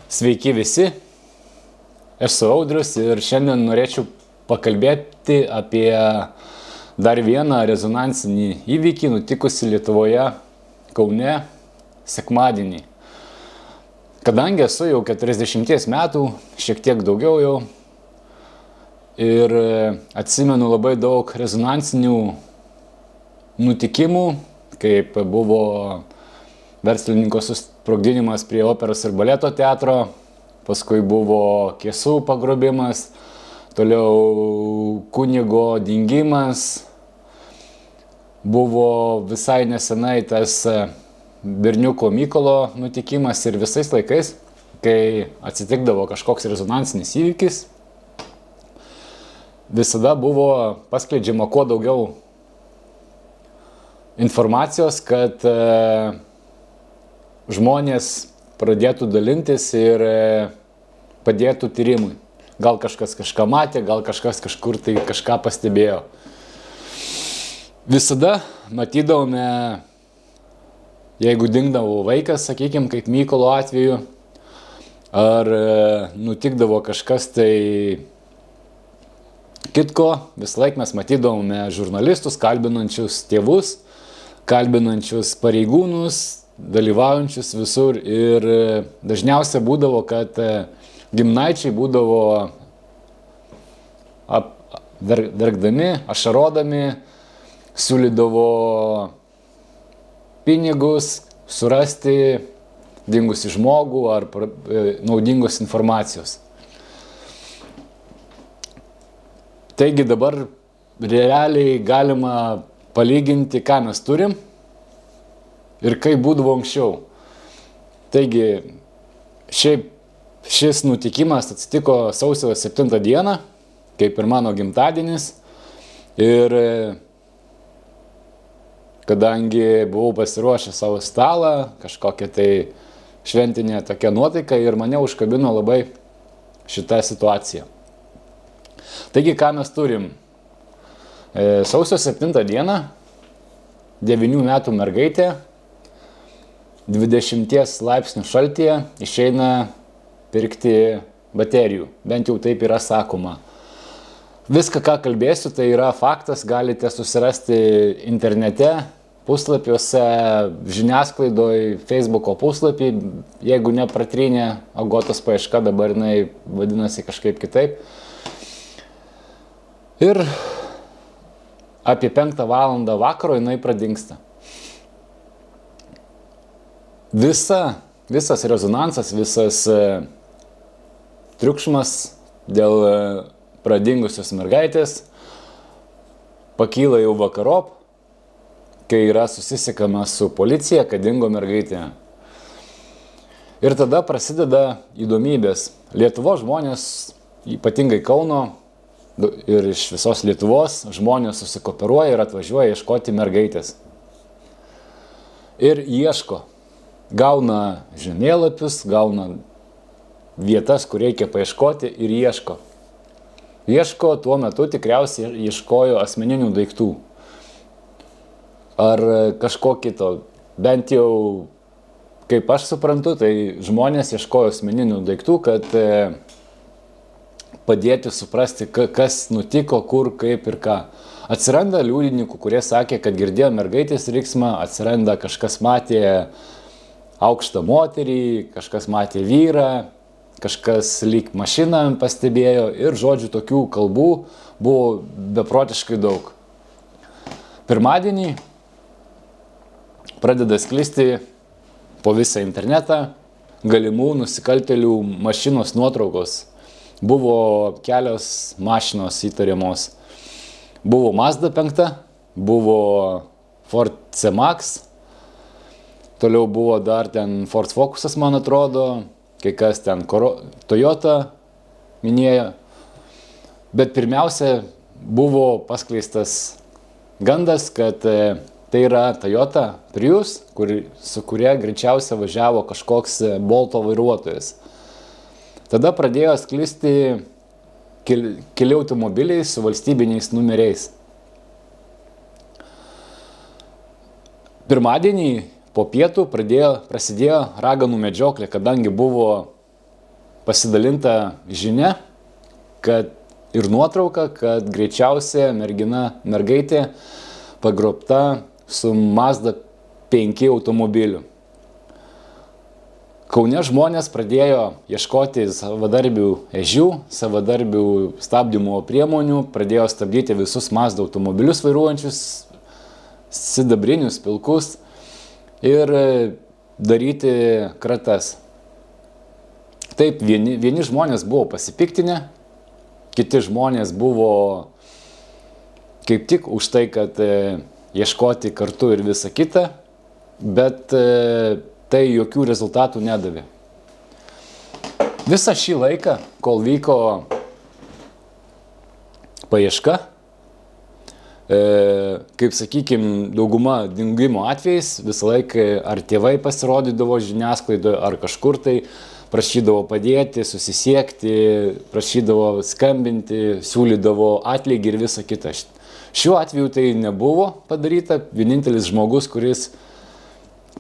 Sveiki visi, esu Audrius ir šiandien norėčiau pakalbėti apie dar vieną rezonansinį įvykį nutikusi Lietuvoje, Kaune, sekmadienį. Kadangi esu jau 40 metų, šiek tiek daugiau jau, ir atsimenu labai daug rezonansinių nutikimų, kaip buvo verslininko susprogdinimas prie operos ir baleto teatro, paskui buvo Kėsų pagrobimas, toliau kunigo dingimas, buvo visai nesenai tas berniuko Mykolo nutikimas ir visais laikais, kai atsitikdavo kažkoks rezonansinis įvykis, visada buvo paskleidžiama kuo daugiau informacijos, kad žmonės pradėtų dalintis ir padėtų tyrimui. Gal kažkas kažką matė, gal kažkas kažkur tai kažką pastebėjo. Visada matydavome, jeigu dingdavo vaikas, sakykime, kaip Mykolo atveju, ar nutikdavo kažkas tai kitko, vis laik mes matydavome žurnalistus, kalbinančius tėvus, kalbinančius pareigūnus, dalyvaujančius visur, ir dažniausiai būdavo, kad giminaičiai būdavo verkdami, ašarodami, siūlydavo pinigus surasti dingusį žmogų ar naudingos informacijos. Taigi dabar realiai galima palyginti, ką mes turim ir kaip būdavo anksčiau. Taigi, šiaip šis nutikimas atsitiko sausio 7 dieną, kaip ir mano gimtadienis. Ir kadangi buvau pasiruošęs savo stalą, kažkokia tai šventinė tokia nuotaika, ir mane užkabino labai šitą situaciją. Taigi, ką mes turim? Sausio 7 dieną 9 metų mergaitė 20 laipsnių šaltyje išeina pirkti baterijų, bent jau taip yra sakoma. Viską, ką kalbėsiu, tai yra faktas, galite susirasti internete, puslapiuose, žiniasklaidoje, Facebooko puslapį, jeigu nepratrynė Agotos paieška, dabar jinai vadinasi kažkaip kitaip. Ir apie 5 valandą vakaro jinai pradingsta. Visas rezonansas, visas triukšmas dėl pradingusios mergaitės pakyla jau vakarop, kai yra susisiekama su policija, kad dingo mergaitė. Ir tada prasideda įdomybės. Lietuvos žmonės, ypatingai Kauno ir iš visos Lietuvos, žmonės susikooperuoja ir atvažiuoja ieškoti mergaitės. Ir ieško. Gauna žemėlapius, gauna vietas, kur reikia paieškoti, ir ieško. Ieško, tuo metu tikriausiai ieškojo asmeninių daiktų. Ar kažko kito. Bent jau, kaip aš suprantu, tai žmonės ieškojo asmeninių daiktų, kad padėti suprasti, kas nutiko, kur, kaip ir ką. Atsiranda liudininkų, kurie sakė, kad girdėjo mergaitės riksmą, atsiranda kažkas matė aukštą moterį, kažkas matė vyrą, kažkas lyg mašiną pastebėjo, ir žodžių tokių kalbų buvo beprotiškai daug. Pirmadienį pradeda sklisti po visą internetą galimų nusikaltėlių mašinos nuotraukos. Buvo kelios mašinos įtariamos. Buvo Mazda 5, buvo Ford C-Max, toliau buvo dar ten Ford Focusas, man atrodo, kai kas ten Toyota minėjo. Bet pirmiausia buvo paskleistas gandas, kad tai yra Toyota Prius, su kuria greičiausiai važiavo kažkoks Bolto vairuotojas. Tada pradėjo sklisti keli automobiliai su valstybiniais numeriais. Pirmadienį po pietų prasidėjo raganų medžioklė, kadangi buvo pasidalinta žinia, kad ir nuotrauka, kad greičiausiai mergaitė pagrobta su Mazda 5 automobiliu. Kaune žmonės pradėjo ieškoti savadarbių ežių, savadarbių stabdymo priemonių, pradėjo stabdyti visus Mazda automobilius vairuojančius, sidabrinius, pilkus ir daryti kratas. Taip, vieni žmonės buvo pasipiktinę, kiti žmonės buvo kaip tik už tai, kad ieškoti kartu ir visa kita, bet tai jokių rezultatų nedavė. Visą šį laiką, kol vyko paieška, kaip sakykime, dauguma dingimo atvejais, visą laiką ar tėvai pasirodydavo žiniasklaidoje, ar kažkur tai prašydavo padėti, susisiekti, prašydavo skambinti, siūlydavo atlygį ir visą kitą. Šiuo atveju tai nebuvo padaryta. Vienintelis žmogus, kuris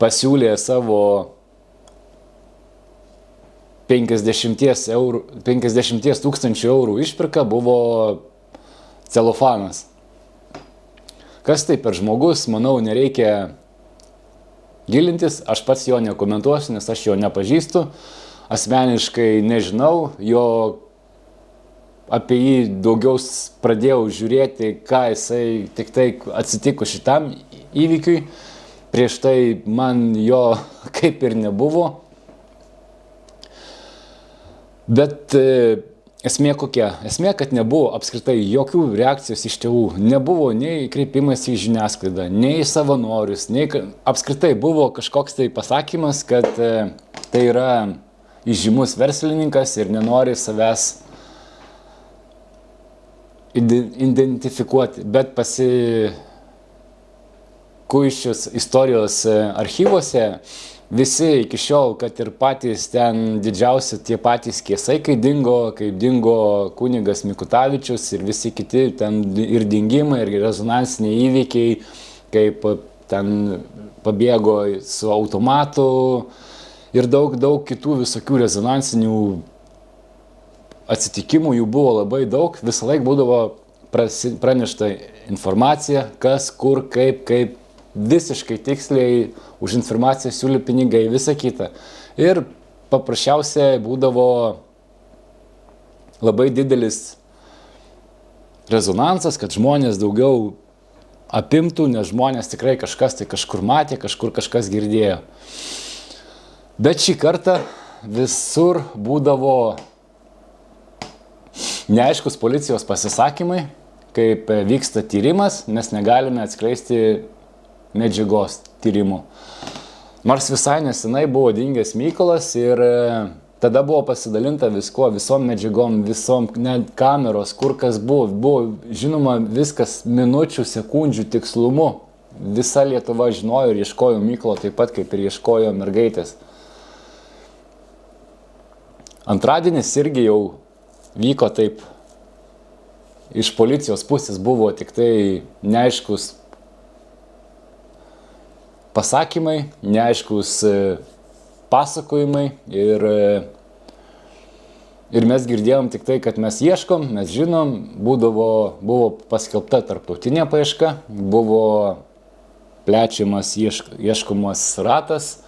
pasiūlė savo 50 tūkstančių eurų išpirką, buvo celofanas. Kas tai per žmogus, manau, nereikia gilintis, aš pats jo nekomentuosiu, nes aš jo nepažįstu. Asmeniškai nežinau, apie jį daugiau pradėjau žiūrėti, ką jisai tik tai atsitiko šitam įvykiui. Prieš tai man jo kaip ir nebuvo. Bet esmė kokia? Esmė, kad nebuvo apskritai jokių reakcijos iš tėvų. Nebuvo nei kreipimas į žiniasklaidą, nei į savanorius, nei apskritai buvo kažkoks tai pasakymas, kad tai yra įžymus verslininkas ir nenori savęs identifikuoti, bet pasikuiščius istorijos archyvose visi iki šiol, kad ir patys ten didžiausi tie patys kiesai, kaip dingo kunigas Mikutavičius ir visi kiti ten ir dingimai, ir rezonansiniai įvykiai, kaip ten pabėgo su automatu ir daug kitų visokių rezonansinių atsitikimų, jų buvo labai daug, visą laiką būdavo pranešta informacija, kas, kur, kaip visiškai tiksliai už informaciją siūlė pinigai, visa kita. Ir paprasčiausiai būdavo labai didelis rezonansas, kad žmonės daugiau apimtų, nes žmonės tikrai kažkas tai kažkur matė, kažkur kažkas girdėjo. Bet šį kartą visur būdavo neaiškus policijos pasisakymai, kaip vyksta tyrimas, mes negalime atskleisti medžiagos tyrimų. Nors visai nesenai buvo dingęs Mykolas ir tada buvo pasidalinta visko, visom medžiagom, visom net kameros, kur kas buvo žinoma viskas minučių, sekundžių tikslumu. Visa Lietuva žinojo ir ieškojo Mykolo taip pat, kaip ir ieškojo mergaitės. Antradienis irgi jau vyko taip, iš policijos pusės buvo tik tai neaiškus pasakymai, neaiškus pasakojimai ir mes girdėjom tik tai, kad mes ieškom, mes žinom, buvo paskelbta tarptautinė paieška, buvo plečiamas ieškomas ratas,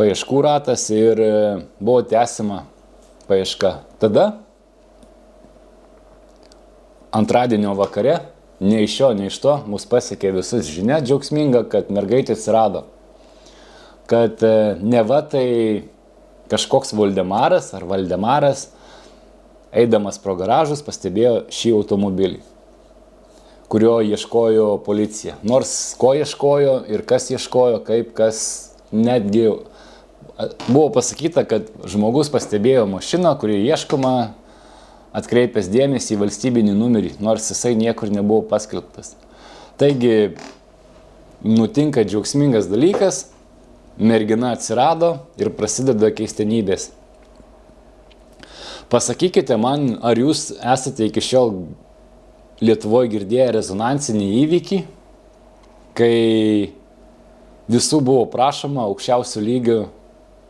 paieškų ratas ir buvo tęsiama paieška. Tada antradienio vakare, nei iš šio, nei iš to, mus pasiekė visus žinia džiaugsminga, kad mergaitė atsirado. Kad neva tai kažkoks Valdemaras ar Valdemaras, eidamas pro garažus, pastebėjo šį automobilį, kurio ieškojo policija. Nors ko ieškojo ir kas ieškojo, kaip kas netgi buvo pasakyta, kad žmogus pastebėjo mašiną, kuri ieškoma, atkreipęs dėmesį į valstybinį numerį, nors jisai niekur nebuvo paskelbtas. Taigi, nutinka džiaugsmingas dalykas, mergina atsirado ir prasideda keistenybės. Pasakykite man, ar jūs esate iki šiol Lietuvoje girdėję rezonansinį įvykį, kai visų buvo prašoma aukščiausių lygių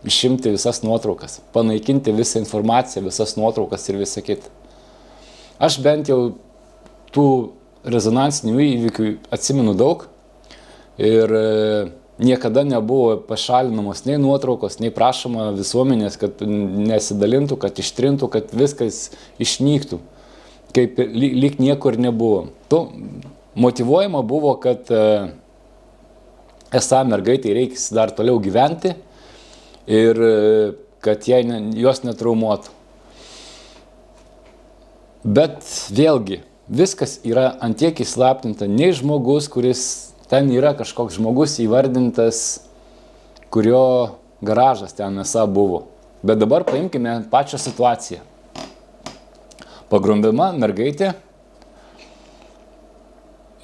išimti visas nuotraukas, panaikinti visą informaciją, visas nuotraukas ir visą kitą. Aš bent jau tų rezonansinių įvykių atsimenu daug ir niekada nebuvo pašalinamos nei nuotraukos, nei prašoma visuomenės, kad nesidalintų, kad ištrintų, kad viskas išnyktų, kaip lyg niekur nebuvo. Motyvuojama buvo, kad esą mergaitai reikia dar toliau gyventi ir kad jos netraumuotų. Bet vėlgi, viskas yra antiek įslaptinta, nei žmogus, kuris ten yra kažkoks žmogus įvardintas, kurio garažas ten esą buvo. Bet dabar paimkime pačią situaciją. Pagrobima mergaitė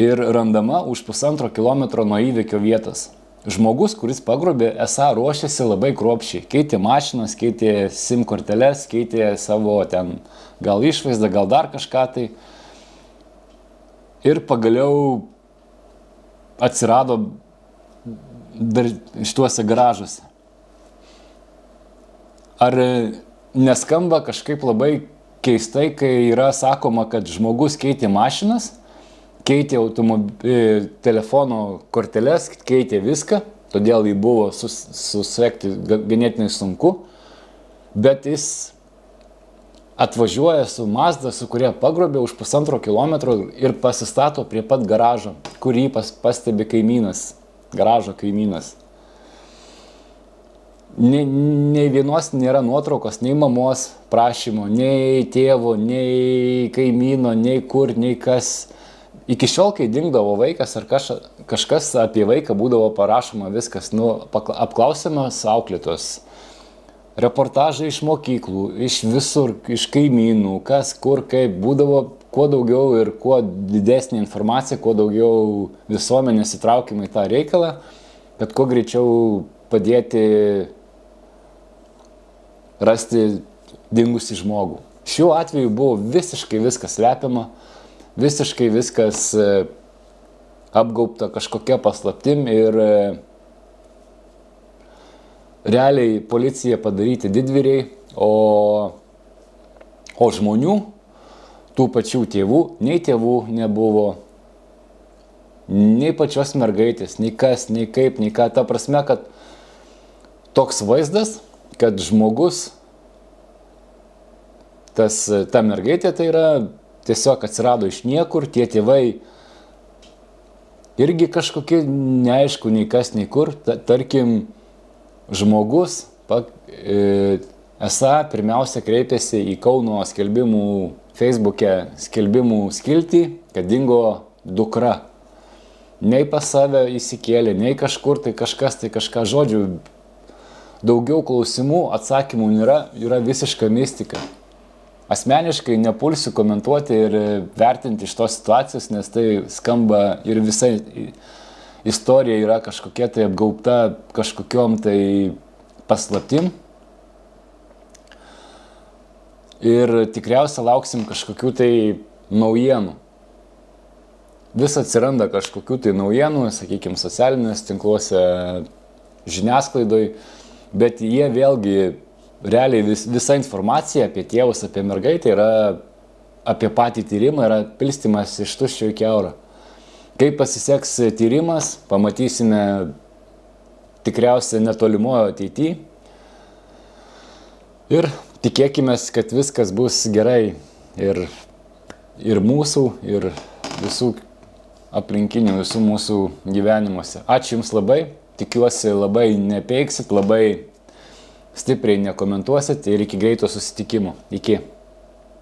ir randama už 1,5 kilometro nuo įvykio vietos. Žmogus, kuris pagrobė, esą ruošėsi labai kruopščiai. Keitė mašinas, keitė SIM korteles, keitė savo ten gal išvaizdą, gal dar kažką tai. Ir pagaliau atsirado dar šituose garažuose. Ar neskamba kažkaip labai keistai, kai yra sakoma, kad žmogus keitė mašinas, keitė telefono korteles, keitė viską, todėl jį buvo susekti ganėtinai sunku, bet jis atvažiuoja su Mazda, su kuria pagrobė už 1,5 kilometro ir pasistato prie pat garažo, kurį pastebi kaimynas, garažo kaimynas. Nei vienos nėra nuotraukos, nei mamos prašymo, nei tėvo, nei kaimyno, nei kur, nei kas. Iki šiol, kai dingdavo vaikas ar kažkas apie vaiką būdavo parašoma viskas, apklausiamas auklėtos. Reportažai iš mokyklų, iš visur, iš kaimynų, kas, kur, kaip, būdavo kuo daugiau ir kuo didesnė informacija, kuo daugiau visuomenės įtraukimai tą reikalą, kad kuo greičiau padėti rasti dingusį žmogų. Šiuo atveju buvo visiškai viskas slepiama, visiškai viskas apgaubta kažkokia paslaptim ir realiai policija padaryti didvyriai, o žmonių, tų pačių tėvų, nei tėvų nebuvo, nei pačios mergaitės, nei kas, nei kaip, nei ką. Ta prasme, kad toks vaizdas, kad žmogus, ta mergaitė tai yra, tiesiog atsirado iš niekur, tie tėvai irgi kažkokie neaišku, nei kas, nei kur, tarkim, žmogus esą pirmiausia kreipėsi į Kauno skelbimų Facebook'e skelbimų skiltį, kad dingo dukra. Nei pas save įsikėlė, nei kažkur tai kažką, žodžiu, daugiau klausimų, atsakymų nėra, yra visiška mistika. Asmeniškai nepulsiu komentuoti ir vertinti iš tos situacijos, nes tai skamba ir visai istorija yra kažkokia tai apgaubta kažkokiom tai paslaptim. Ir tikriausiai lauksim kažkokių tai naujienų. Vis atsiranda kažkokių tai naujienų, sakykime, socialinės tinkluose, žiniasklaidoj, bet jie vėlgi, realiai visa informacija apie tėvus, apie mergaitę yra, apie patį tyrimą yra pilstymas iš tuščio į kiaurą. Kaip pasiseks tyrimas, pamatysime tikriausiai netolimojo ateityje. Ir tikėkime, kad viskas bus gerai ir mūsų, ir visų aplinkinių, visų mūsų gyvenimuose. Ačiū Jums labai, tikiuosi labai nepeiksit, labai stipriai nekomentuosit ir iki greito susitikimo. Iki.